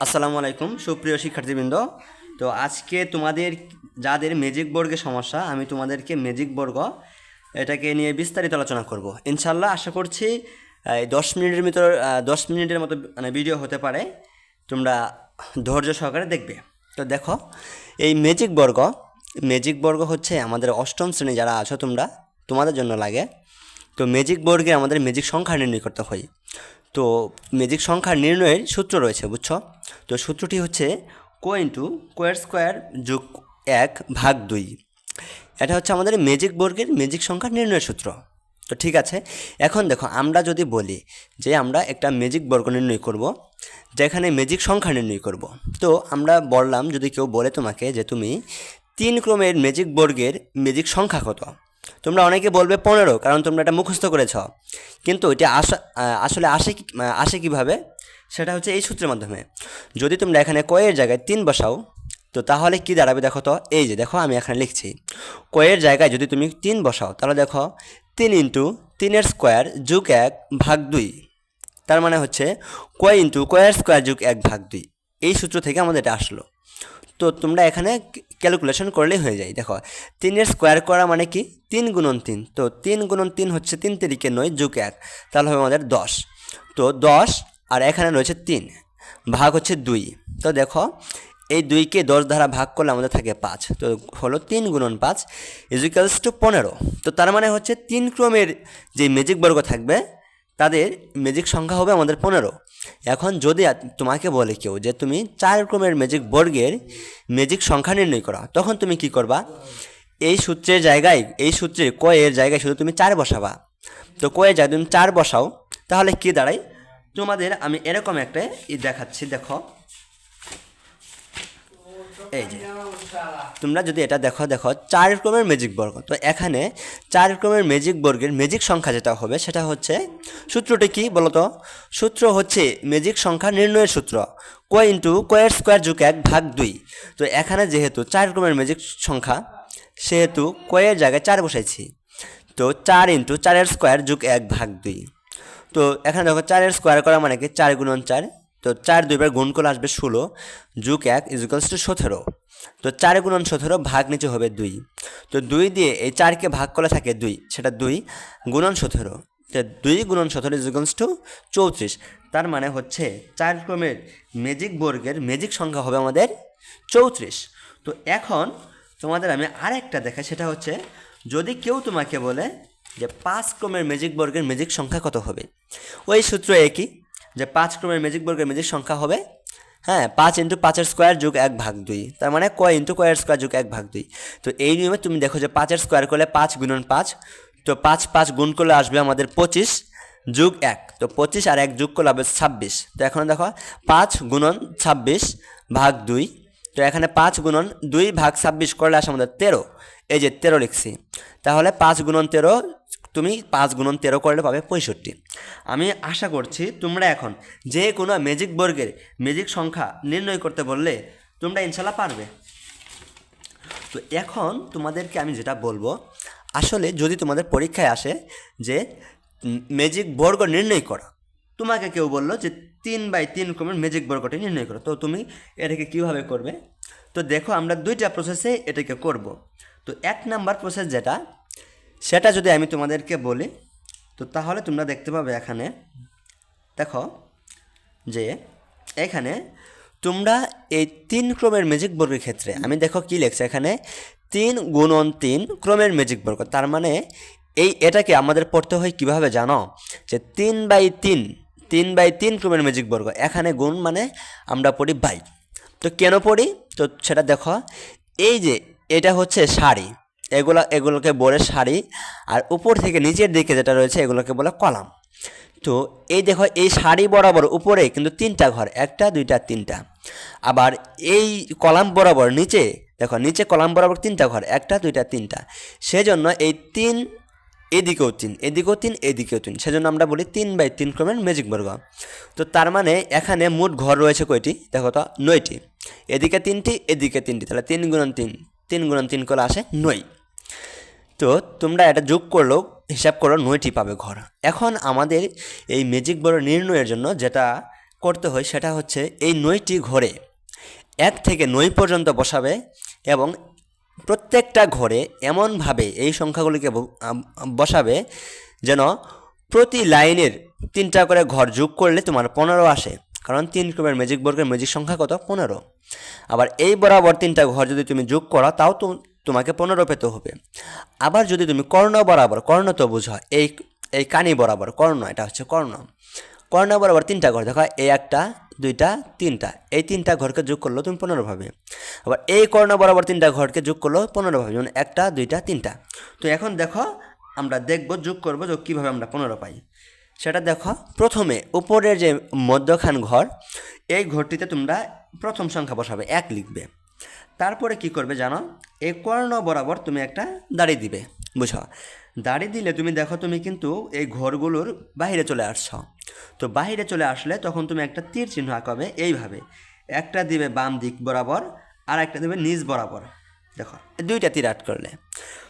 আসসালামু আলাইকুম সুপ্রিয় শিক্ষার্থীবৃন্দ। তো আজকে তোমাদের যাদের ম্যাজিক বর্গের সমস্যা, আমি তোমাদেরকে ম্যাজিক বর্গ এটাকে নিয়ে বিস্তারিত আলোচনা করব ইনশাল্লাহ। আশা করছি 10 মিনিটের মতো ভিডিও হতে পারে, তোমরা ধৈর্য সহকারে দেখবে। তো দেখো, এই ম্যাজিক বর্গ হচ্ছে আমাদের অষ্টম শ্রেণী যারা আছো তোমরা, তোমাদের জন্য লাগে। তো ম্যাজিক বর্গে আমাদের ম্যাজিক সংখ্যা নির্ণয় করতে হয়। তো ম্যাজিক সংখ্যা নির্ণয়ের সূত্র রয়েছে, বুঝছো? তো সূত্রটি হচ্ছে q/2 যোগ 1/2। এটা হচ্ছে আমাদের ম্যাজিক বর্গের ম্যাজিক সংখ্যা নির্ণয়ের সূত্র। তো ঠিক আছে, এখন দেখো, আমরা যদি বলি যে আমরা একটা ম্যাজিক বর্গ নির্ণয় করব, যেখানে ম্যাজিক সংখ্যা নির্ণয় করব, তো আমরা বললাম, যদি কেউ বলে তোমাকে যে তুমি 3 ক্রমের ম্যাজিক বর্গের ম্যাজিক সংখ্যা কত, তোমরা অনেকে বলবে 15, কারণ তোমরা এটা মুখস্থ করেছ। কিন্তু এটা আসলে আসে কীভাবে, সেটা হচ্ছে এই সূত্রের মাধ্যমে। যদি তোমরা এখানে কয়ের জায়গায় 3 বসাও, তো তাহলে কি দাঁড়াবে দেখো তো। এই যে দেখো, আমি এখানে লিখছি, কয়ের জায়গায় যদি তুমি 3 বসাও, তাহলে দেখো 3 × 3² যোগ 1/2। তার মানে হচ্ছে q/2 যোগ 1/2। এই সূত্র থেকে আমাদের এটা আসলো। তো তোমরা এখানে ক্যালকুলেশন করলেই হয়ে যায়। দেখো, 3-এর স্কোয়ার করা মানে কি 3 × 3। তো 3 × 3 হচ্ছে 3 × 9 যোগ 1, তাহলে হবে আমাদের 10। তো 10 আর এখানে রয়েছে 3, ভাগ হচ্ছে 2। তো দেখো, এই 2কে 10 দ্বারা ভাগ করলে আমাদের থাকে 5। তো হলো 3 × 5 = 15। তো তার মানে হচ্ছে 3 ক্রমের যে ম্যাজিক বর্গ থাকবে তাদের ম্যাজিক সংখ্যা হবে আমাদের 15। এখন যদি তোমাকে বলে কেউ যে তুমি 4 ক্রমের ম্যাজিক বর্গের ম্যাজিক সংখ্যা নির্ণয় করো, তখন তুমি কি করবা? এই সূত্রের ক এর জায়গায় শুধু তুমি 4 বসাবা। তো ক এর জায়গায় তুমি 4 বসাও, তাহলে কি দাঁড়ায়? তোমাদের আমি এরকম একটা দেখাচ্ছি, দেখো। এই যে তোমরা যদি এটা দেখো 4 ক্রমের ম্যাজিক বর্গ। তো এখানে 4 ক্রমের ম্যাজিক বর্গের ম্যাজিক সংখ্যা যেটা হবে, সেটা হচ্ছে, সূত্রটি কি বলতো? সূত্র হচ্ছে ম্যাজিক সংখ্যা নির্ণয়ের সূত্র q/2 যোগ 1/2। তো এখানে যেহেতু 4 ক্রমের ম্যাজিক সংখ্যা, সেহেতু ক এর জায়গায় 4 বসাইছি। তো 4 × 4² যোগ 1/2। তো এখানে দেখো, 4-এর স্কোয়ার করা মানে কি 4 × 4। তো 4 দুইবার গুণ করলে আসবে 16 যোগ 1 = 17। তো 4 × 17 ভাগ নিচে হবে 2। তো 2 দিয়ে এই 4কে ভাগ করলে থাকে 2, সেটা 2 × 17। তো 2 × 17 = 34। তার মানে হচ্ছে 4 ক্রমের ম্যাজিক বর্গের ম্যাজিক সংখ্যা হবে আমাদের 34। তো এখন তোমাদের আমি আরেকটা দেখাই, সেটা হচ্ছে, যদি কেউ তোমাকে বলে যে 5 ক্রমের ম্যাজিক বর্গের ম্যাজিক সংখ্যা কত হবে, ওই সূত্র একই, যে 5 ক্রমের ম্যাজিক বর্গের ম্যাজিক সংখ্যা হবে 5 × 5² যোগ 1/2। তার মানে q/2 যোগ 1/2। তো এই নিয়মে তুমি দেখো যে 5-এর স্কোয়ার করলে 5 × 5। তো 5 গুণ করলে আসবে আমাদের 25 যোগ 1। তো 25 আর 1 যোগ করলে হবে 26। তো এখন দেখো, 5 × 26 ভাগ 2। তো এখানে 5 × 2 ভাগ 26 করলে আসে আমাদের 13। এই যে 13 লিখছি। তাহলে 5 × 13, তুমি 5 × 13 করলে পাবে 65। আমি আশা করছি তোমরা এখন যে কোনো ম্যাজিক বর্গের ম্যাজিক সংখ্যা নির্ণয় করতে বললে তোমরা ইনশাল্লাহ পারবে। তো এখন তোমাদেরকে আমি যেটা বলবো, আসলে যদি তোমাদের পরীক্ষায় আসে যে ম্যাজিক বর্গ নির্ণয় করো, তোমাকে কেউ বললো যে 3/3 ক্রমের ম্যাজিক বর্গটি নির্ণয় করো, তো তুমি এটাকে কীভাবে করবে? তো দেখো, আমরা 2টা প্রসেসে এটাকে করব। তো 1 নাম্বার প্রসেস যেটা, সেটা যদি আমি তোমাদেরকে বলি, তো তাহলে তোমরা দেখতে পাবে এখানে, দেখো যে এখানে তোমরা এই 3 ক্রমের ম্যাজিক বর্গের ক্ষেত্রে আমি দেখো কি লিখছে এখানে, 3 × 3 ক্রমের ম্যাজিক বর্গ। তার মানে এটাকে আমাদের পড়তে হয় কীভাবে জানো? যে 3/3 ক্রমের ম্যাজিক বর্গ। এখানে গুণ মানে আমরা পড়ি বাই। তো কেন পড়ি? তো সেটা দেখো, এই যে এটা হচ্ছে সারি, এগুলোকে বলে সারি, আর উপর থেকে নিচের দিকে যেটা রয়েছে এগুলোকে বলে কলাম। তো এই দেখো, এই সারি বরাবর উপরে কিন্তু 3টা ঘর, 1টা 2টা 3টা। আবার এই কলাম বরাবর নিচে দেখো, নিচে কলাম বরাবর 3টা ঘর, 1টা 2টা 3টা। সেজন্য এই 3 এদিকেও 3, এদিকেও 3, এদিকেও 3, সেজন্য আমরা বলি 3/3 ক্রমের ম্যাজিক বর্গ। তো তার মানে এখানে মোট ঘর রয়েছে কয়টি দেখো তো? 9টি। এদিকে 3টি, এদিকে 3টি, তাহলে 3 × 3 করে আসে 9। তো তোমরা এটা যোগ করলেও হিসাব করো 9টি পাবে ঘর। এখন আমাদের এই ম্যাজিক বর্গ নির্ণয়ের জন্য যেটা করতে হয় সেটা হচ্ছে এই 9টি ঘরে 1 থেকে 9 পর্যন্ত বসাবে এবং প্রত্যেকটা ঘরে এমনভাবে এই সংখ্যাগুলিকে বসাবে যেন প্রতি লাইনের 3টা করে ঘর যোগ করলে তোমার 15 আসে, কারণ 3 ক্রমের ম্যাজিক বর্গের ম্যাজিক সংখ্যা কত? 15। আবার এই বরাবর 3টা ঘর যদি তুমি যোগ করো তাও তোমাকে 15 পেতে হবে। আবার যদি তুমি কর্ণ বরাবর, কর্ণ তো বুঝো, এই কানি বরাবর কর্ণ, এটা হচ্ছে কর্ণ বরাবর 3টা ঘর, দেখো এই 1টা 2টা 3টা, এই 3টা ঘরকে যোগ করলো তুমি 15 পাবে। আবার এই কর্ণ বরাবর 3টা ঘরকে যোগ করলো 15 পাবে, যেমন 1টা 2টা 3টা। তো এখন দেখো আমরা দেখব যোগ করবো, যোগ কীভাবে আমরা 15 পাই সেটা দেখো। প্রথমে উপরের যে মধ্যখান ঘর, এই ঘরটিতে তোমরা প্রথম সংখ্যা বসাবে, 1 লিখবে। তারপরে কি করবে জানো, এই কর্ণ বরাবর তুমি একটা দাড়ি দিবে, বুঝো। দাড়ি দিলে তুমি দেখো তুমি কিন্তু এই ঘরগুলোর বাইরে চলে আসছো। তো বাইরে চলে আসলে তখন তুমি একটা তীর চিহ্ন আঁকাবে এইভাবে, একটা দিবে বাম দিক বরাবর আর একটা দিবে নিচ বরাবর, দেখো 2টা তীর আট করলে।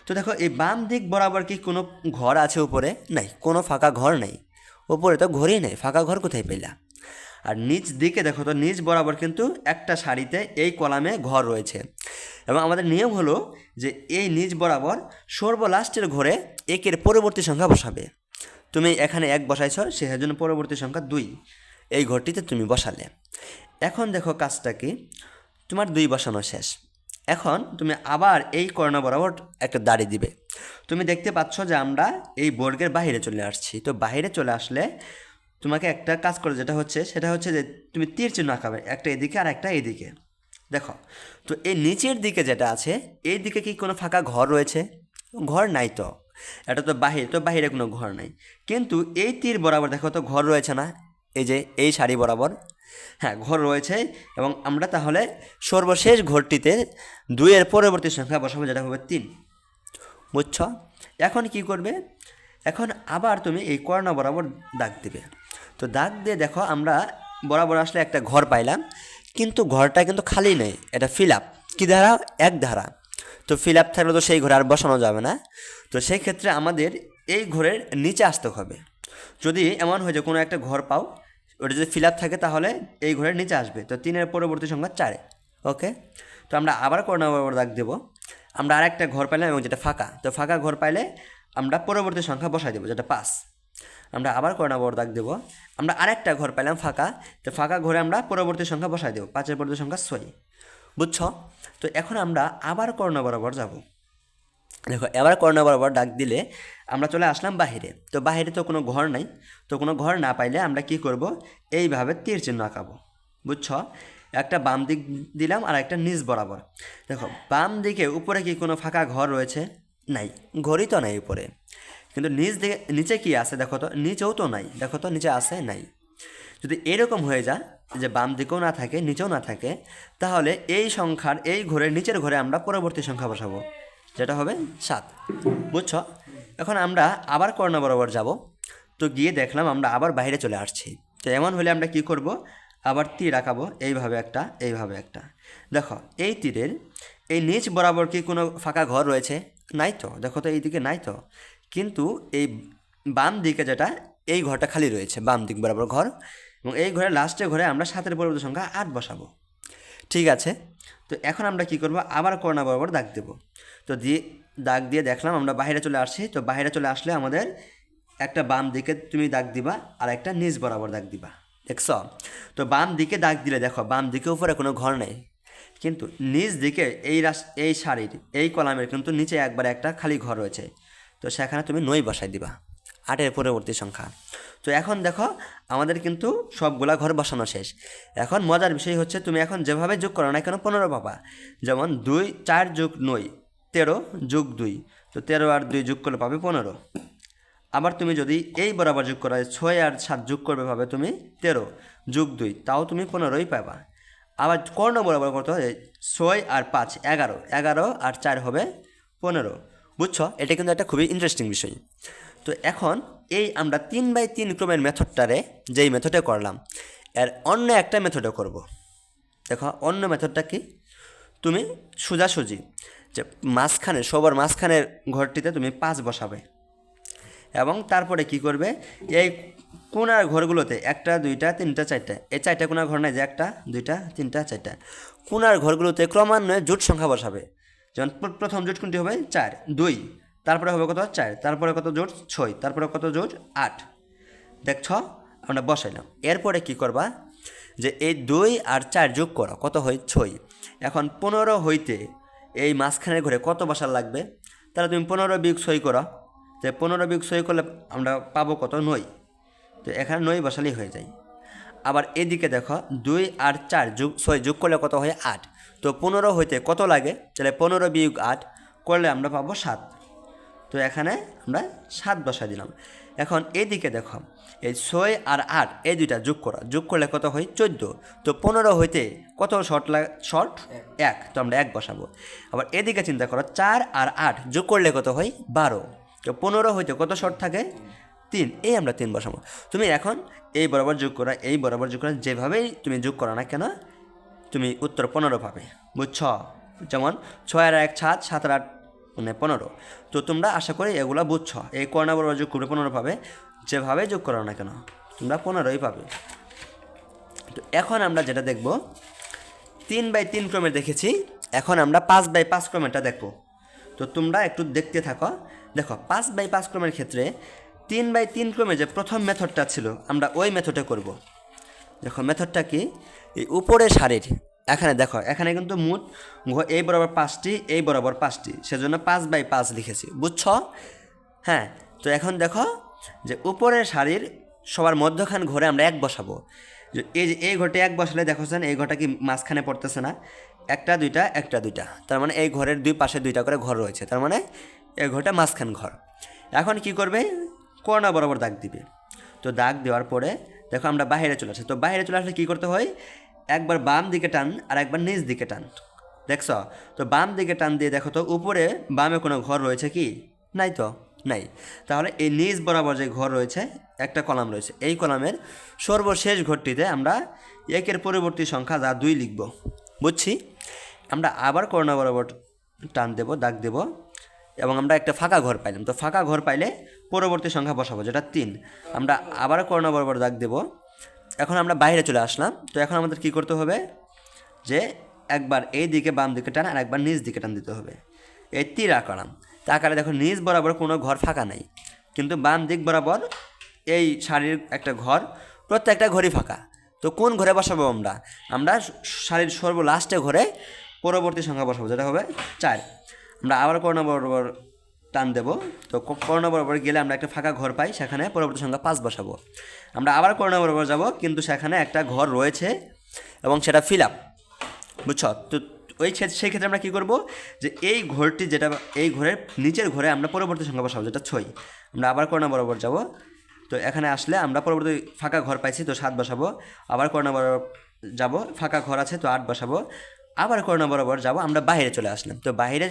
তো দেখো এই বাম দিক বরাবর কি কোনো ঘর আছে উপরে? নাই, কোনো ফাঁকা ঘর নেই, উপরে তো ঘরই নেই, ফাঁকা ঘর কোথায় পেলা? আর নিচ দিকে দেখো তো নিচ বরাবর কিন্তু একটা সারিতে এই কলামে ঘর রয়েছে, এবং আমাদের নিয়ম হলো যে এই নিচ বরাবর সর্বলাস্টের ঘরে 1-এর পরবর্তী সংখ্যা বসাবে। তুমি এখানে 1 বসাইছ, সেজন্য পরবর্তী সংখ্যা 2 এই ঘরটিতে তুমি বসালে। এখন দেখো কাজটা কি, তোমার 2 বসানো শেষ। এখন তুমি আবার এই কর্ণ বরাবর একটা দাড়ি দিবে। তুমি দেখতে পাচ্ছ যে আমরা এই বর্গের বাইরে চলে আসছি। তো বাইরে চলে আসলে তোমাকে একটা কাজ করে সেটা হচ্ছে যে তুমি তীর চিহ্ন আঁকাবে, একটা এদিকে আর একটা এদিকে। দেখো তো এই নিচের দিকে যেটা আছে এই দিকে কি কোনো ফাঁকা ঘর রয়েছে? ঘর নাই, তো এটা তো বাহির, তো বাহিরে কোনো ঘর নাই। কিন্তু এই তীর বরাবর দেখো তো ঘর রয়েছে না, এই যে এই সারি বরাবর, হ্যাঁ ঘর রয়েছে। এবং আমরা তাহলে সর্বশেষ ঘরটিতে 2-এর পরবর্তী সংখ্যা বসাবো, যেটা হবে 3, বুঝছ? এখন কি করবে, এখন আবার তুমি এই কর্ণ বরাবর দাগ দিবে। তো দাগ দিয়ে দেখো আমরা বরাবর আসলে একটা ঘর পাইলাম, কিন্তু ঘরটা কিন্তু খালি নেই, এটা ফিল আপ। কী ধারা? 1 ধারা। তো ফিল আপ থাকলে তো সেই ঘরে আর বসানো যাবে না। তো সেই ক্ষেত্রে আমাদের এই ঘরের নিচে আসতে হবে। যদি এমন হয় যে কোনো একটা ঘর পাও, ওটা যদি ফিল আপ থাকে তাহলে এই ঘরের নিচে আসবে। তো 3-এর পরবর্তী সংখ্যা 4। ওকে, তো আমরা আবার কর্ণ বরাবর দাগ দেবো। আমরা আর একটা ঘর পাইলাম এবং যেটা ফাঁকা, তো ফাঁকা ঘর পাইলে আমরা পরবর্তী সংখ্যা বসাই দেবো, যেটা 5। আমরা আবার কর্ণ বরাবর দাগ দেবো। আমরা আরেকটা ঘর পাইলাম ফাঁকা, তো ফাঁকা ঘরে আমরা পরবর্তী সংখ্যা বসাই দেবো, 5-এর পরবর্তী সংখ্যা 6, বুঝছ? তো এখন আমরা আবার কর্ণ বরাবর যাব। দেখো এবার কর্ণ বরাবর দাগ দিলে আমরা চলে আসলাম বাহিরে। তো বাহিরে তো কোনো ঘর নাই, তো কোনো ঘর না পাইলে আমরা কি করব, এইভাবে তীর চিহ্ন আঁকাবো, বুঝছ? একটা বাম দিক দিলাম আর একটা নিচ বরাবর। দেখো বাম দিকে উপরে কি কোনো ফাঁকা ঘর রয়েছে? নাই, ঘরই তো নাই উপরে। কিন্তু নিচে কি আছে দেখো তো, নিচেও তো নাই, দেখো তো নিচে আছে? নাই। যদি এরকম হয়ে যায় যে বাম দিকেও না থাকে নিচেও না থাকে, তাহলে এই সংখ্যার এই ঘরের নিচের ঘরে আমরা পরবর্তী সংখ্যা বসাবো, যেটা হবে 7, বুঝছো? এখন আমরা আবার কর্ণ বরাবর যাব। তো গিয়ে দেখলাম আমরা আবার বাইরে চলে আসছি। তো এমন হলে আমরা কি করব, আবার তীর আঁকাবো, এইভাবে একটা, এইভাবে একটা। দেখো এই তীরের এই নিচ বরাবর কি কোনো ফাঁকা ঘর রয়েছে? নাই তো, দেখো তো এইদিকে নাই তো। কিন্তু এই বাম দিকে যেটা, এই ঘরটা খালি রয়েছে, বাম দিক বরাবর ঘর, এবং এই ঘরের লাস্টে ঘরে আমরা 7-এর পরবর্তী সংখ্যা 8 বসাবো। ঠিক আছে, তো এখন আমরা কি করব, আবার কর্ণ বরাবর দাগ দেব। তো দাগ দিয়ে দেখলাম আমরা বাইরে চলে আসছি। তো বাইরে চলে আসলে আমাদের একটা বাম দিকে তুমি দাগ দিবা আর একটা নিচ বরাবর দাগ দিবা, দেখছ? তো বাম দিকে দাগ দিলে দেখো বাম দিকে উপরে কোনো ঘর নেই, কিন্তু নিচ দিকে এই সারির এই কলামের কিন্তু নিচে একবার একটা খালি ঘর রয়েছে। তো সেখানে তুমি 9 বসাই দিবা, 8-এর পরবর্তী সংখ্যা। তো এখন দেখো আমাদের কিন্তু সবগুলা ঘর বসানো শেষ। এখন মজার বিষয় হচ্ছে তুমি এখন যেভাবে যোগ করো না কেন 15 পাবা। যেমন 4 যোগ 9 13 যোগ 2, তো 13 আর 2 যোগ করলে পাবে 15। আবার তুমি যদি এই বরাবর যোগ করো 6 আর 7 যোগ করবে পাবে তুমি 13 যোগ 2, তাও তুমি 15ই পাবা। আবার কর্ণ বরাবর করতে হয় 6 আর 5 11, 11 আর 4 হবে 15, বুঝছো? এটা কিন্তু একটা খুবই ইন্টারেস্টিং বিষয়। তো এখন এই আমরা 3/3 ক্রমের মেথডটারে যেই মেথডে করলাম, এর অন্য একটা মেথডে করব। দেখো অন্য মেথডটা কি, তুমি সোজাসুজি যে মাঝখানে সবার মাঝখানের ঘরটিতে তুমি 5 বসাবে, এবং তারপরে কি করবে, এই কোণার ঘরগুলোতে 1 2 3 4 এই 4টা কোণার ঘর নাই যে 1 2 3 4 কোণার ঘরগুলোতে ক্রমান্বয়ে জোট সংখ্যা বসাবে। যেমন প্রথম জোট কোনটি হবে 4 2, তারপরে হবে কত 4, তারপরে কত জোট 6, তারপরে কত জোট 8। দেখছ আমরা বসাইলাম। এরপরে কি করবা যে এই 2 আর 4 যোগ করো, কত হয় 6। এখন 15 হইতে এই মাঝখানের ঘরে কত বসার লাগবে, তাহলে তুমি 15 বিয়োগ 6 করো, তো 15 বিয়োগ 6 করলে আমরা পাবো কত 9। তো এখানে 9 বসালেই হয়ে যায়। আবার এদিকে দেখো 2 আর 4 যোগ 6 যোগ করলে কত হয় 8। তো 15 হইতে কত লাগে, তাহলে 15 বিয়োগ 8 করলে আমরা পাবো 7। তো এখানে আমরা 7 বসাই দিলাম। এখন এদিকে দেখো এই 6 আর 8 এই দুইটা যোগ করো, যোগ করলে কত হয় 14। তো 15 হইতে কত শর্ট 1, তো আমরা 1 বসাবো। আবার এদিকে চিন্তা করো 4 আর 8 যোগ করলে কত হয় 12। তো 15 হইতে কত শর্ট থাকে 3, এই আমরা 3 বসাবো। তুমি এখন এই বরাবর যোগ করা, এই বরাবর যোগ করা, যেভাবেই তুমি যোগ করো না কেন তুমি উত্তর 15 পাবে, বুঝছ। যেমন 6 আর 1 7, 7 আর 8 মানে 15। তো তোমরা আশা করি এগুলো বুঝছো। এই কর্ণা বরাবর যোগ করে 15 পাবে, যেভাবে যোগ করো না কেন তোমরা 15ই পাবে। তো এখন আমরা যেটা দেখব 3/3 ক্রমে দেখেছি, এখন আমরা 5/5 ক্রমেরটা দেখব। তো তোমরা একটু দেখতে থাকো। দেখো 5/5 ক্রমের ক্ষেত্রে 3/3 ক্রমে যে প্রথম মেথডটা ছিল আমরা ওই মেথডে করব। দেখো মেথডটা কি, এই উপরের সারির এখানে দেখো, এখানে কিন্তু মোট এই বরাবর 5টি, এই বরাবর 5টি, সেজন্য 5/5 লিখেছি, বুঝছ। হ্যাঁ, তো এখন দেখো যে উপরের সারির সবার মধ্যখান ঘরে আমরা 1 বসাবো। যে এই ঘরটি 1 বসালে দেখোছেন এই ঘরটা কি মাঝখানে পড়তেছে না, 1 2 1 2, তার মানে এই ঘরের দুই পাশে 2টা করে ঘর রয়েছে, তার মানে এই ঘরটা মাঝখান ঘর। এখন কি করবে, কর্ণা বরাবর দাগ দিবে। তো দাগ দেওয়ার পরে দেখো আমরা বাইরে চলে আসি। তো বাইরে চলে আসলে কী করতে হয়, একবার বাম দিকে টান আর একবার নিচ দিকে টান। দেখছ, তো বাম দিকে টান দিয়ে দেখো তো উপরে বামে কোনো ঘর রয়েছে কি, নাই তো নাই। তাহলে এই নিচ বরাবর যে ঘর রয়েছে একটা কলাম রয়েছে, এই কলামের সর্বশেষ ঘরটিতে আমরা 1-এর পরবর্তী সংখ্যা যা 2 লিখব, বুঝছি। আমরা আবার কর্ণা বরাবর টান দেব, দাগ দেব, এবং আমরা একটা ফাঁকা ঘর পাইলাম। তো ফাঁকা ঘর পাইলে পরবর্তী সংখ্যা বসাবো যেটা 3। আমরা আবার কর্ণা বরাবর দাগ দেব। এখন আমরা বাইরে চলে আসলাম। তো এখন আমাদের কি করতে হবে, যে একবার এই দিকে বাম দিকে টান আর একবার নিচ দিকে টান দিতে হবে, এই তীর আঁকলাম। তা আকারে দেখো নিচ বরাবর কোনো ঘর ফাঁকা নেই, কিন্তু বাম দিক বরাবর এই শাড়ির একটা ঘর, প্রত্যেকটা ঘরই ফাঁকা। তো কোন ঘরে বসাবো আমরা, আমরা শাড়ির সর্ব লাস্টে ঘরে পরবর্তী সংখ্যা বসাবো যেটা হবে 4। আমরা আবার কর্ণা বরাবর টান দেব। তো কর্ণা বরাবর গেলে আমরা একটা ফাঁকা ঘর পাই, সেখানে পরবর্তী সংখ্যা 5 বসাবো। আমরা আবার কর্ণা বরাবর যাব, কিন্তু সেখানে একটা ঘর রয়েছে এবং সেটা ফিল আপ, বুঝছো। তো সেই ক্ষেত্রে আমরা কী করবো, যে এই ঘরটি যেটা এই ঘরের নিচের ঘরে আমরা পরবর্তী সংখ্যা বসাবো যেটা 6। আমরা আবার কর্ণা বরাবর যাব। তো এখানে আসলে আমরা পরবর্তী ফাঁকা ঘর পাইছি, তো 7 বসাবো। আবার কর্ণা বরাবর যাব, ফাঁকা ঘর আছে, তো 8 বসাবো। আবার কর্ণা বরাবর যাব, আমরা বাইরে চলে আসলাম। তো বাইরে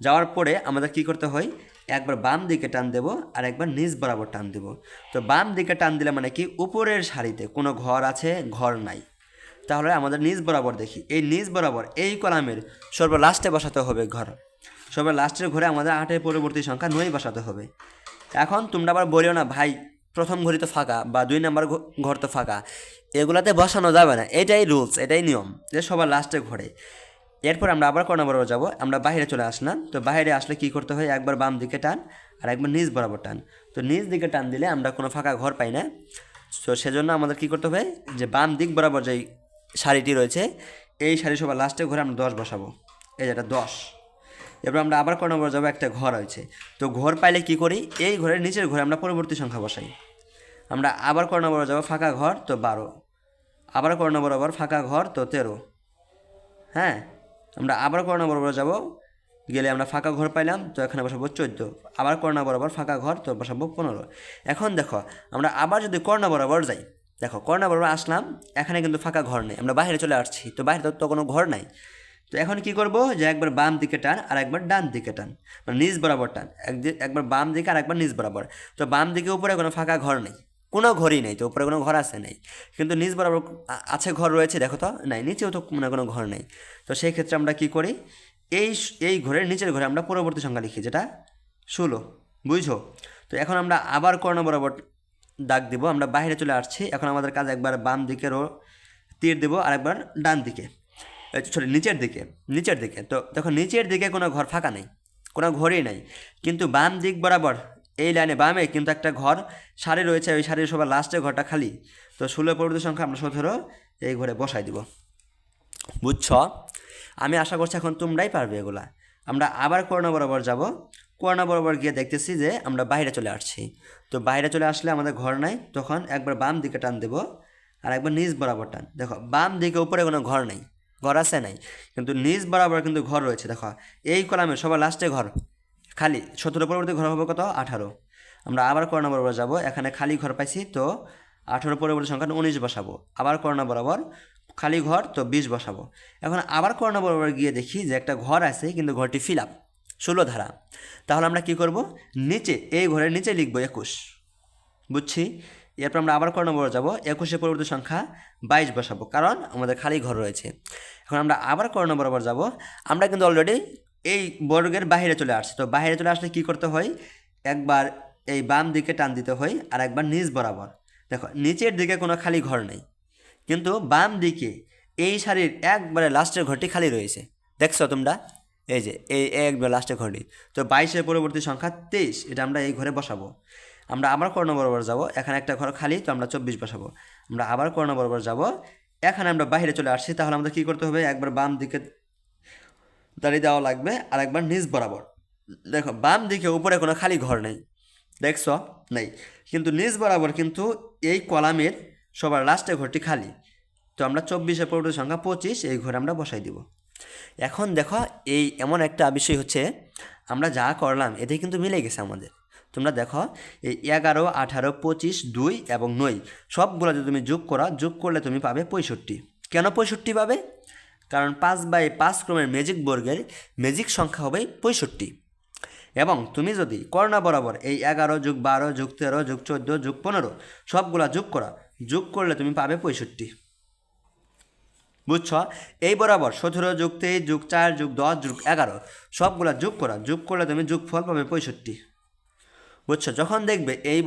যাওয়ার পরে আমাদের কি করতে হয়, একবার বাম দিকে টান দেব আর একবার নিচ বরাবর টান দেব। তো বাম দিকে টান দিলে মানে কি উপরের সারিতে কোনো ঘর আছে, ঘর নাই। তাহলে আমাদের নিচ বরাবর দেখি, এই নিচ বরাবর এই কলামের সর্ব লাস্টে বসাতে হবে ঘর। সর্ব লাস্টের ঘরে আমাদের 8-এর পরবর্তী সংখ্যা 9 বসাতে হবে। এখন তোমরা আবার বলিও না ভাই প্রথম ঘড়ি তো ফাঁকা বা 2 নম্বর ঘর তো ফাঁকা, এগুলাতে বসানো যাবে না। এটাই রুলস, এটাই নিয়ম যে সবার লাস্টে ঘরে। এরপর আমরা আবার কর্ণা বরাবর যাব, আমরা বাইরে চলে আসলাম। তো বাইরে আসলে কি করতে হয়, একবার বাম দিকে টান আর একবার নিচ বরাবর টান। তো নিচ দিকে টান দিলে আমরা কোনো ফাঁকা ঘর পাই না। তো সেজন্য আমাদের কি করতে হবে, যে বাম দিক বরাবর যেই শাড়িটি রয়েছে এই শাড়ি সবার লাস্টে ঘরে আমরা 10 বসাবো, এই যেটা 10। এরপর আমরা আবার কর্ণা বরাবর যাবো, একটা ঘর রয়েছে। তো ঘর পাইলে কি করি, এই ঘরের নিচের ঘরে আমরা পরবর্তী সংখ্যা বসাই। আমরা আবার কর্ণা বরাবর যাবো, ফাঁকা ঘর, তো 12। আবার কর্ণা বরাবর ফাঁকা ঘর, তো 13। হ্যাঁ, আমরা আবার কর্ণা বরাবর যাব, গেলে আমরা ফাঁকা ঘর পাইলাম, তো এখানে বসাবো 14। আবার কর্ণা বরাবর ফাঁকা ঘর, তো বসাবো 15। এখন দেখো আমরা আবার যদি কর্ণা বরাবর যাই, দেখো কর্ণা বরাবর আসলাম, এখানে কিন্তু ফাঁকা ঘর নেই, আমরা বাইরে চলে আসছি। তো বাইরে তো কোনো ঘর নাই। তো এখন কি করব, যে একবার বাম দিকে টান আর একবার ডান দিকে টান, মানে নিচ বরাবর টান, একবার বাম দিকে আর একবার নিচ বরাবর। তো বাম দিকে উপরে কোনো ফাঁকা ঘর নেই, কোনো ঘরই নেই। তো উপরে কোনো ঘর আছে নেই, কিন্তু নিচ বরাবর আছে ঘর রয়েছে, দেখো তো নাই, নিচেও তো কোনো ঘর নেই। তো সেই ক্ষেত্রে আমরা কি করি, এই ঘরের নিচের ঘরে আমরা পরবর্তী সংখ্যা লিখি যেটা 16, বুঝছো। তো এখন আমরা আবার কর্ণা বরাবর দাগ দিব, আমরা বাইরে চলে আসছি। এখন আমাদের কাজ একবার বাম দিকেরও তীর দেবো আর একবার ডান দিকে, সরি নিচের দিকে। তো দেখো নিচের দিকে কোনো ঘর ফাঁকা নেই, কোনো ঘরই নাই, কিন্তু বাম দিক বরাবর এই লাইনে বামে কিন্তু একটা ঘর সারি রয়েছে, ওই সারির সবার লাস্টে ঘরটা খালি। তো 16 পরবর্তী সংখ্যা আমরা 17 এই ঘরে বসাই দিব। বুঝছ? আমি আশা করছি এখন তোমরাই পারবে এগুলা। আমরা আবার কর্ণ বরাবর যাব, কর্ণ বরাবর গিয়ে দেখতেছি যে আমরা বাইরে চলে আসছি। তো বাইরে চলে আসলে আমাদের ঘর নাই, তখন একবার বাম দিকে টান দেবো আর একবার নিচ বরাবর টান। দেখো বাম দিকে উপরে কোনো ঘর নেই, ঘর আছে নাই, কিন্তু নিচ বরাবর কিন্তু ঘর রয়েছে। দেখো এই কলামের সবার লাস্টে ঘর খালি, 17 পরবর্তী ঘর হবে কত? 18। আমরা আবার কর্ণ বরাবর যাব, এখানে খালি ঘর পাইছি, তো 18 পরবর্তী সংখ্যা 19 বসাবো। আবার কর্ণ বরাবর খালি ঘর, তো 20 বসাবো। এখন আবার কর্ণ বরাবর গিয়ে দেখি যে একটা ঘর আছে, কিন্তু ঘরটি ফিল আপ 16 ধারা। তাহলে আমরা কি করব? নিচে এই ঘরের নিচে লিখবো 21। বুঝছি? এরপর আমরা আবার কর্ণ বরাবর যাব, 21 পরবর্তী সংখ্যা 22 বসাবো, কারণ আমাদের খালি ঘর রয়েছে। এখন আমরা আবার কর্ণ বরাবর যাব, আমরা কিন্তু অলরেডি এই বর্গের বাইরে চলে আসছি। তো বাইরে চলে আসলে কী করতে হয়? একবার এই বাম দিকে টান দিতে হয় আর একবার নিচ বরাবর। দেখো নিচের দিকে কোনো খালি ঘর নেই, কিন্তু বাম দিকে এই সারির একবারে লাস্টের ঘরটি খালি রয়েছে। দেখছো তোমরা? এই যে এই একবার লাস্টের ঘরটি। তো 22 পরবর্তী সংখ্যা 23, এটা আমরা এই ঘরে বসাবো। আমরা আবার কর্ণ বরাবর যাব, এখানে একটা ঘর খালি, তো আমরা 24 বসাবো। আমরা আবার কর্ণ বরাবর যাব, এখানে আমরা বাইরে চলে আসছি। তাহলে আমাদের কী করতে হবে? একবার বাম দিকে দাঁড়িয়ে দেওয়া লাগবে আর একবার নিচ বরাবর। দেখো বাম দিকে উপরে কোনো খালি ঘর নেই, দেখছো? নেই, কিন্তু নিচ বরাবর কিন্তু এই কলামের সবার লাস্টে ঘরটি খালি। তো আমরা 24 পরবর্তী সংখ্যা 25 এই ঘরে আমরা বসাই দিব। এখন দেখো এই এমন একটা বিষয় হচ্ছে, আমরা যা করলাম এতে কিন্তু মিলে গেছে আমাদের। তোমরা দেখো এই 11, 18, 25, 2 এবং 9 সবগুলো যদি তুমি যোগ করলে তুমি পাবে 65। কেন 65 পাবে? কারণ 5/5 ক্রমের ম্যাজিক বর্গের ম্যাজিক সংখ্যা হবে 65। এবং তুমি যদি কর্ণ বরাবর এই 11 + 12 + 13 + 14 + 15 সবগুলা যোগ করলে তুমি পাবে 65। বুঝছ? এই বরাবর 17 + 23 + 4 + 10 + 11 সবগুলা যোগ করলে তুমি যোগফল পাবে 65। বুঝছো? যখন দেখবে এই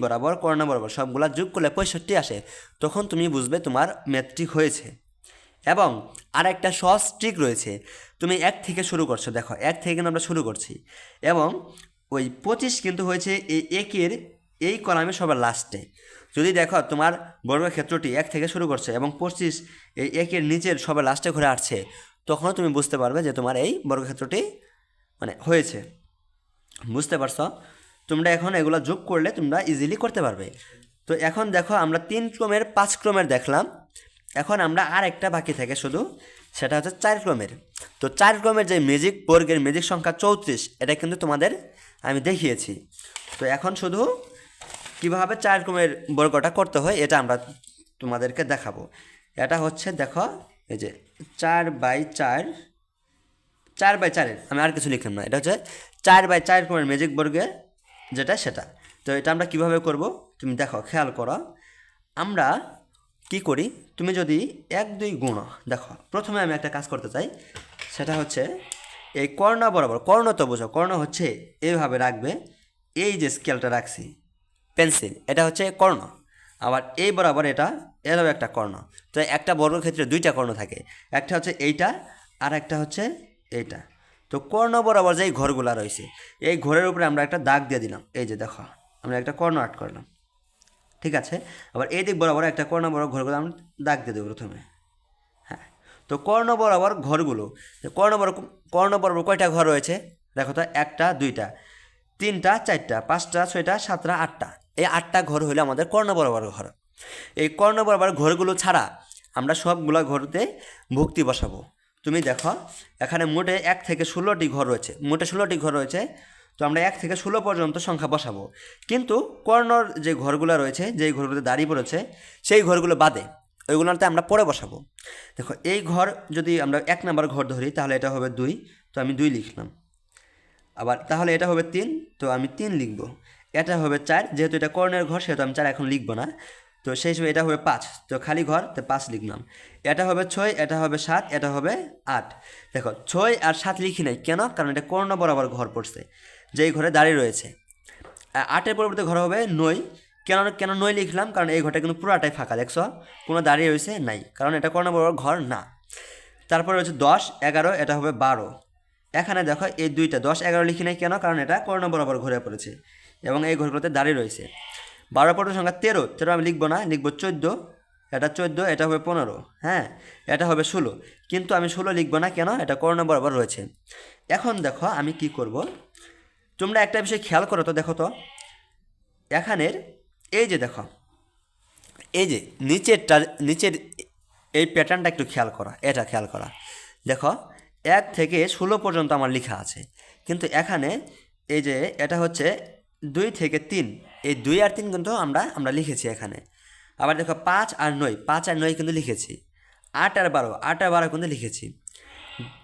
বরাবর কর্ণ বরাবর সবগুলা যোগ করলে 65 আসে, তখন তুমি বুঝবে তোমার ম্যাথটি হয়েছে। এবং আর একটা সহজ ট্রিক রয়েছে, তুমি 1 থেকে শুরু করছো। দেখো 1 থেকে কিন্তু আমরা শুরু করছি, এবং ওই 25 কিন্তু হয়েছে এই একের এই কলামে সবার লাস্টে। যদি দেখো তোমার বর্গক্ষেত্রটি 1 থেকে শুরু করছে এবং 25 এই একের নিচের সবার লাস্টে ঘুরে আসছে, তখন তুমি বুঝতে পারবে যে তোমার এই বর্গক্ষেত্রটি মানে হয়েছে। বুঝতে পারছো? তোমরা এখন এগুলো যোগ করলে তোমরা ইজিলি করতে পারবে। তো এখন দেখো আমরা 3 ক্রমের 5 ক্রমের দেখলাম, এখন আমরা আর একটা বাকি থাকে শুধু, সেটা হচ্ছে 4 ক্রমের। তো 4 ক্রমের যে ম্যাজিক বর্গের ম্যাজিক সংখ্যা 34, এটা কিন্তু তোমাদের আমি দেখিয়েছি। তো এখন শুধু কীভাবে 4 ক্রমের বর্গটা করতে হয় এটা আমরা তোমাদেরকে দেখাবো। এটা হচ্ছে দেখো এই যে 4/4, 4/4-এর আমি আর কিছু লিখলাম না, এটা হচ্ছে 4/4 ক্রমের ম্যাজিক বর্গের যেটা সেটা। তো এটা আমরা কিভাবে করব তুমি দেখো, খেয়াল করো। আমরা কি করি, তুমি যদি 1, 2 গুণ, দেখো প্রথমে আমি একটা কাজ করতে চাই, সেটা হচ্ছে এই কর্ণ বরাবর, কর্ণ তো বোঝো, কর্ণ হচ্ছে এইভাবে রাখবে, এই যে স্কেলটা রাখছি পেন্সিল, এটা হচ্ছে কর্ণ। আবার এই বরাবর এটা এরও একটা কর্ণ। তো একটা বর্গক্ষেত্রে 2টা কর্ণ থাকে, একটা হচ্ছে এইটা আর একটা হচ্ছে এইটা। তো কর্ণ বরাবর যে ঘরগুলা রয়েছে, এই ঘরের উপরে আমরা একটা দাগ দিয়ে দিলাম। এই যে দেখো আমরা একটা কর্ণ আর্ট করলাম, ঠিক আছে? আবার এই দিক বরাবর একটা কর্ণ বরাবর ঘরগুলো আমরা দাগ দিয়ে দেবো প্রথমে। হ্যাঁ, তো কর্ণ বরাবর ঘরগুলো, কর্ণ বরাবর কয়টা ঘর রয়েছে দেখো তো? 1টা, 2টা, 3টা, 4টা, 5টা, 6টা, 7টা, 8টা। এই 8টা ঘর হলো আমাদের কর্ণ বরাবর ঘর। এই কর্ণ বরাবর ঘরগুলো ছাড়া আমরা সবগুলো ঘরতে ভুক্তি বসাবো। তুমি দেখো এখানে মোটে 1 থেকে 16টি ঘর রয়েছে, মোটে 16টি ঘর রয়েছে। তো আমরা 1 থেকে 16 পর্যন্ত সংখ্যা বসাবো, কিন্তু কর্ণর যে ঘরগুলো রয়েছে, যেই ঘরগুলোতে দাঁড়িয়ে পড়েছে, সেই ঘরগুলো বাদে ওইগুলোতে আমরা পরে বসাবো। দেখো এই ঘর যদি আমরা 1 নম্বর ঘর ধরি, তাহলে এটা হবে 2, তো আমি 2 লিখলাম। আবার তাহলে এটা হবে 3, তো আমি 3 লিখব। এটা হবে 4, যেহেতু এটা কর্ণের ঘর সেহেতু আমি 4 এখন লিখব না। তো সেই হিসেবে এটা হবে 5, তো খালি ঘর, তো 5 লিখলাম। এটা হবে 6, এটা হবে 7, এটা হবে 8। দেখো 6 আর 7 লিখি নাই কেন? কারণ এটা কর্ণ বরাবর ঘর পড়ছে, যেই ঘরে দাঁড়িয়ে রয়েছে। 8-এর পরবর্তী ঘর হবে 9, কেন কেন নয় লিখলাম, কারণ এই ঘরটা কিন্তু পুরাটাই ফাঁকা, দেখছো কোনো দাঁড়িয়ে রয়েছে নাই, কারণ এটা কর্ণ বরাবর ঘর না। তারপরে হচ্ছে 10, 11, এটা হবে 12। এখানে দেখো এই দুইটা 10, 11 লিখি নাই কেন, কারণ এটা কর্ণ বরাবর ঘুরে পড়েছে এবং এই ঘরগুলোতে দাঁড়িয়ে রয়েছে। 12 পর্যন্ত সংখ্যা 13, 13 আমি লিখবো না, লিখবো 14, এটা 14, এটা হবে 15, হ্যাঁ এটা হবে 16, কিন্তু আমি 16 লিখবো না কেন, এটা কর্ণ বরাবর রয়েছে। এখন দেখো আমি কি করব, তোমরা একটা বিষয় খেয়াল করো তো, দেখো তো এখানের এই যে দেখো এই যে নিচের এই প্যাটার্নটা একটু খেয়াল করা, এটা খেয়াল করা, দেখো 1 থেকে 16 পর্যন্ত আমার লেখা আছে, কিন্তু এখানে এই যে এটা হচ্ছে 2 থেকে 3, এই 2 আর 3 কিন্তু আমরা লিখেছি এখানে। আবার দেখো 5 আর 9, 5 আর 9 কিন্তু লিখেছি। 8 আর 12, 8 আর 12 কিন্তু লিখেছি।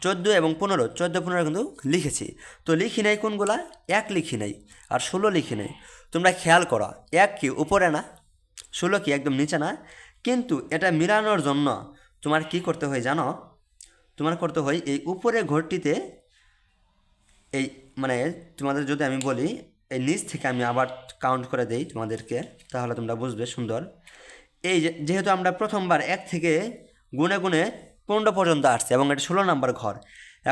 14 এবং 15, 14, 15 কিন্তু লিখেছি। তো লিখি নাই কোনগুলা, 1 লিখি নাই আর 16 লিখি নাই। তোমরা খেয়াল করো, 1 কি উপরে না, 16 কি একদম নিচে না, কিন্তু এটা মিলানোর জন্য তোমার কি করতে হয় জানো, তোমার করতে হয় এই উপরে ঘরটিতে এই মানে তোমাদের যদি আমি বলি এই নিচ থেকে আমি আবার কাউন্ট করে দেই তোমাদেরকে, তাহলে তোমরা বুঝবে সুন্দর। এই যেহেতু আমরা প্রথমবার 1 থেকে গুনে গুনে 15 পর্যন্ত আসছে এবং এটা 16 নম্বর ঘর,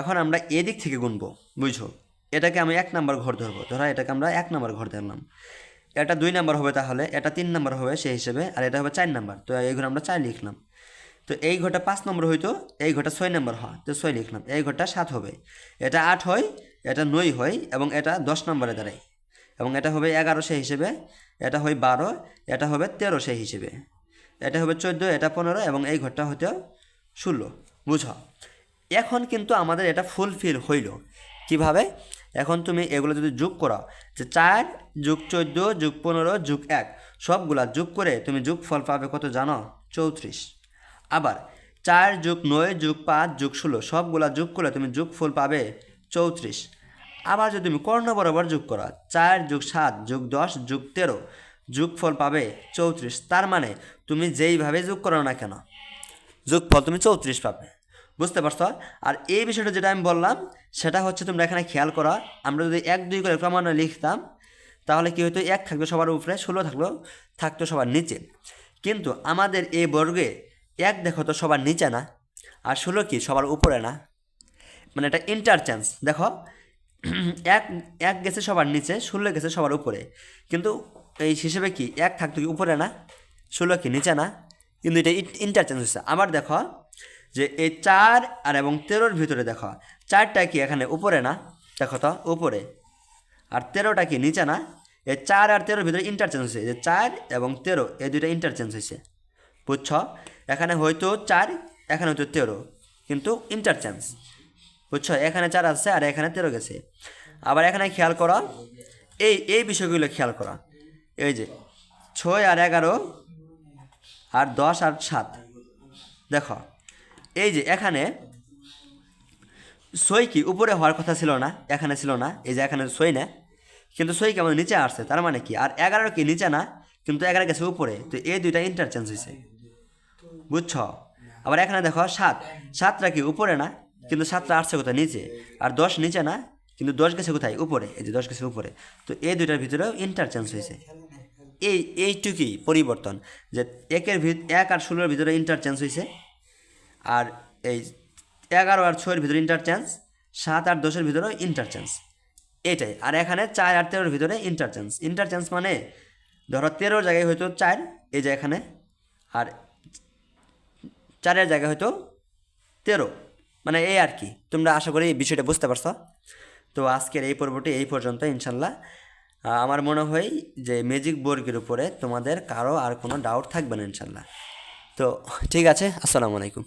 এখন আমরা এদিক থেকে গুনবো, বুঝো এটাকে আমি 1 নম্বর ঘর ধরবো, ধরা এটাকে আমরা 1 নম্বর ঘর ধরলাম, এটা 2 নম্বর হবে, তাহলে এটা 3 নম্বর হবে সেই হিসেবে, আর এটা হবে 4 নম্বর, তো এই ঘর আমরা 4 লিখলাম। তো এই ঘরটা 5 নম্বর হইতো, এই ঘরটা 6 নম্বর হয়, তো 6 লিখলাম। এই ঘরটা 7 হবে, এটা 8 হয়, এটা 9 হয় এবং এটা 10 নম্বরে দাঁড়ায়, এবং এটা হবে 11 সেই হিসেবে, এটা হয় 12, এটা হবে 13 সেই হিসেবে, এটা হবে 14, এটা 15 এবং এই ঘরটা হয়তো 16, বুঝো। এখন কিন্তু আমাদের এটা ফুলফিল হইল কিভাবে, এখন তুমি এগুলো যদি যোগ করো, যে 4 যোগ 14 যোগ 15 যোগ 1 সবগুলা যোগ করে তুমি যোগফল পাবে কত জানো, 34। আবার 4 যোগ 9 যোগ 5 যোগ 16 সবগুলা যোগ করলে তুমি যোগফল পাবে 34। আবার যদি তুমি কর্ণ বরাবর যোগ করো, 4 যোগ 7 যোগ 10 যোগ 13 যোগফল পাবে 34। তার মানে তুমি যেইভাবে যোগ করো না কেন যোগফল তুমি 34 পাবে, বুঝতে পারছো। আর এই বিষয়টা যেটা আমি বললাম সেটা হচ্ছে তোমরা এখানে খেয়াল করো, আমরা যদি 1 2 করে ক্রমান্বয়ে লিখতাম তাহলে কি হতো, 1 থাকতো সবার উপরে, 16 থাকতো সবার নিচে, কিন্তু আমাদের এই বর্গে 1 দেখো তো সবার নিচে না, আর 16 কি সবার উপরে না, মানে এটা ইন্টারচেঞ্জ। দেখো 1 গেছে সবার নিচে, 16 গেছে সবার উপরে, কিন্তু এই হিসেবে কি 1 থাকতো কি উপরে না, 16 কি নিচে না, কিন্তু এটা ইন্টারচেঞ্জ হচ্ছে। আবার দেখো যে এই 4 আর এবং 13-র ভিতরে দেখো 4টা কি এখানে উপরে না, দেখো তো উপরে, আর 13টা কি নিচে না, এই 4 আর 13-র ভিতরে ইন্টারচেঞ্জ হয়েছে, যে 4 এবং 13 এই দুইটা ইন্টারচেঞ্জ হয়েছে, বুঝছো। এখানে হয়তো 4, এখানে হয়তো 13, কিন্তু ইন্টারচেঞ্জ, বুঝছো, এখানে 4 আছে আর এখানে 13 গেছে। আবার এখানে খেয়াল করো, এই বিষয়গুলো খেয়াল করো, এই যে 6 আর 11 আর 10 আর 7, দেখো এই যে এখানে 6 কি উপরে হওয়ার কথা ছিল না, এখানে ছিল না, এই যে এখানে 6 না, কিন্তু 6 কি আমাদের নিচে আসছে, তার মানে কি, আর 11 কি নিচে না, কিন্তু 11 গেছে উপরে, তো এই দুইটা ইন্টারচেঞ্জ হয়েছে, বুঝছো। আবার এখানে দেখো 7টা কি উপরে না, কিন্তু 7টা আসছে কোথায় নিচে, আর 10 নিচে না, কিন্তু 10 গেছে কোথায় উপরে, এই যে 10 গেছে উপরে, তো এই দুইটার ভিতরেও ইন্টারচেঞ্জ হয়েছে। এইটুকুই পরিবর্তন, যে 1 আর 16-র ভিতরে ইন্টারচেঞ্জ হয়েছে, আর এই 11 আর 6-এর ভিতরে ইন্টারচেঞ্জ, 7 আর 10-এর ভিতরেও ইন্টারচেঞ্জ, এটাই। আর এখানে 4 আর 13-র ভিতরে ইন্টারচেঞ্জ মানে ধরো 13-র জায়গায় হয়তো 4, এই যে এখানে, আর 4-এর জায়গায় হয়তো 13, মানে এই আর কি। তোমরা আশা করি এই বিষয়টা বুঝতে পারছো। তো আজকের এই পর্বটি এই পর্যন্ত ইনশাল্লাহ। আমার মনে হয় যে ম্যাজিক বর্গের উপরে তোমাদের কারো আর কোনো ডাউট থাকবে না ইনশাল্লাহ। তো ঠিক আছে, আসসালামু আলাইকুম।